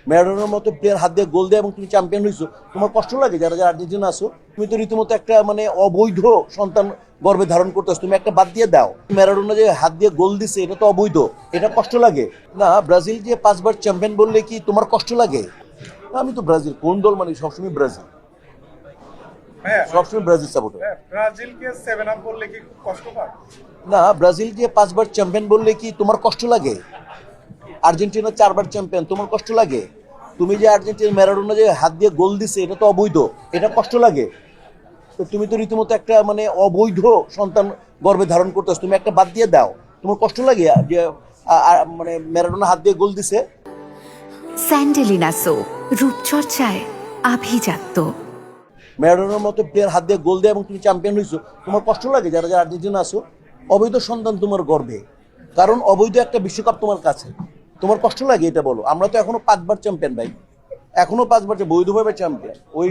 ম্যারাডোনার মতো প্লেয়ার হাত দিয়ে গোল দেয় এবং তুমি চ্যাম্পিয়ন হইছো, তোমার কষ্ট লাগে? যারা যারা আর্জেন্টিনা আছো, তুমি তো রীতিমতো একটা মানে অবৈধ সন্তান গর্ভে ধারণ করতেছো, তুমি একটা বাদ দিয়ে দাও। ম্যারাডোনা যে হাত দিয়ে গোল দিছে এটা তো অবৈধ, এটা কষ্ট লাগে না? ব্রাজিল যে 5বার চ্যাম্পিয়ন বললে কি তোমার কষ্ট লাগে? আমি তো ব্রাজিল, কোন দল মানে সবসময় ব্রাজিল, সবসময় ব্রাজিল সাপোর্টার। ব্রাজিলকে 7 আপ বললে কি খুব কষ্ট পায়? না, ব্রাজিল যে 5বার চ্যাম্পিয়ন বললে কি তোমার কষ্ট লাগে? আর্জেন্টিনা 4বার চ্যাম্পিয়ন, তোমার কষ্ট লাগে? তুমি যে আর্জেন্টিনা ম্যারাডোনা যে হাত দিয়ে গোল দিছে এটা তো অবৈধ, এটা কষ্ট লাগে? তো তুমি তো রীতিমতো একটা মানে অবৈধ সন্তান গর্ভে ধারণ করতেছো, তুমি একটা বাদ দিয়ে দাও, তোমার কষ্ট লাগে যে মানে ম্যারাডোনা হাত দিয়ে গোল দিছে? স্যান্ডেলিনা সো রূপচর্চায় আভিজাত্য। ম্যারাডোনার মতো প্লেয়ার হাত দিয়ে গোল দেয় এবং তুমি চ্যাম্পিয়ন হইছো, তোমার কষ্ট লাগে? যারা যারা আর্জেন্টিনা আছো, অবৈধ সন্তান তোমার গর্ভে, কারণ অবৈধ একটা বিশ্বকাপ তোমার কাছে, তোমার কষ্ট লাগে এটা বলো? আমরা তো এখনো 5বার চ্যাম্পিয়ন ভাই, এখনো 5বার বৈধভাবে চ্যাম্পিয়ন। ওই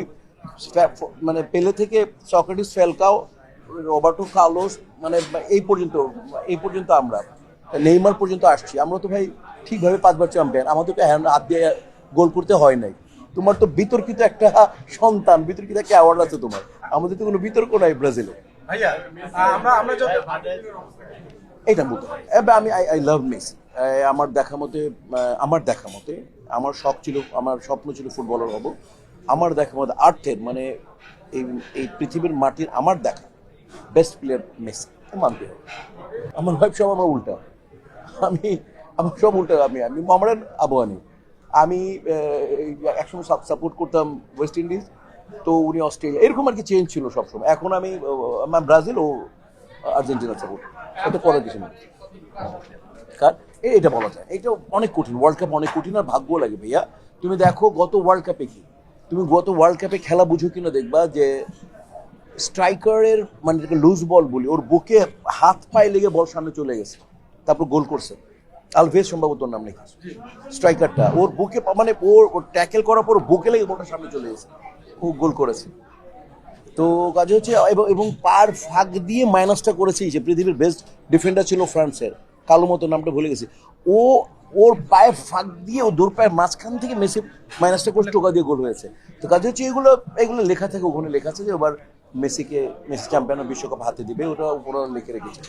মানে পেলে থেকে সক্রেটিস, ফ্যালকাও, রবার্টো কার্লোস, মানে এই পর্যন্ত আমরা নেইমার পর্যন্ত আসছি, আমরা তো ভাই ঠিকভাবে 5বার চ্যাম্পিয়ন, আমাদেরকে হাত দিয়ে গোল করতে হয় নাই। তোমার তো বিতর্কিত একটা সন্তান, বিতর্কিত একটা অ্যাওয়ার্ড আছে তোমার, আমাদের তো কোনো বিতর্ক নাই ব্রাজিলে। ভাইয়া আমরা যত এইটা বলতে পারি। এবার আমি আই লাভ মেসি। আমার দেখা মতে আমার শখ ছিল, আমার স্বপ্ন ছিল ফুটবলার হব। আমার দেখা মতে আর্থের মানে এই এই পৃথিবীর মাটির আমার দেখা বেস্ট প্লেয়ার মেসি, মানতে হবে। আমার ভাই সব আমার উল্টা, আমি আমার সব উল্টা। আমি মোহামেডান আবহানী। আমি একসময় সাপোর্ট করতাম ওয়েস্ট ইন্ডিজ, তো উনি অস্ট্রেলিয়া, এরকম আর কি চেঞ্জ ছিল সবসময়। এখন আমি ব্রাজিল ও আর্জেন্টিনা সাপোর্ট, এটা করার কিছু নেই। এটা বলা যায়, এটা অনেক কঠিন, ওয়ার্ল্ড কাপ অনেক কঠিন, আর ভাগ্য লাগে ভাইয়া। তুমি দেখো গত ওয়ার্ল্ড কাপে কি, তুমি গত ওয়ার্ল্ড কাপে খেলা বুঝো কিনা দেখবা যে স্ট্রাইকারের মানে লুজ বল বলি, ওর বুকে হাত পায়ে লেগে বল সামনে চলে গেছে, তারপর গোল করছে। আলভেজ সম্ভবত ওর নাম লিখেছে, স্ট্রাইকারটা ওর বুকে মানে ওর ট্যাকেল করার পর বুকে লেগে বলটা সামনে চলে গেছে, ও গোল করেছে। তো কাজে হচ্ছে এবং পার ফাঁক দিয়ে মাইনাসটা করেছে, যে পৃথিবীর বেস্ট ডিফেন্ডার ছিল ফ্রান্সের, কালো মতো নামটা ভুলে গেছি, ও ওর পায়ে ফাঁক দিয়ে ও দৌড় পায়ের মাঝখান থেকে মেসি মাইনাসটা করে টোকা দিয়ে গোল হয়েছে। তো কাজে হচ্ছে এগুলো লেখা থাকে, ওখানে লেখা আছে যে এবার মেসি চ্যাম্পিয়ন বিশ্বকাপ হাতে দিবে, ওটা উপরে লিখে রেখেছে।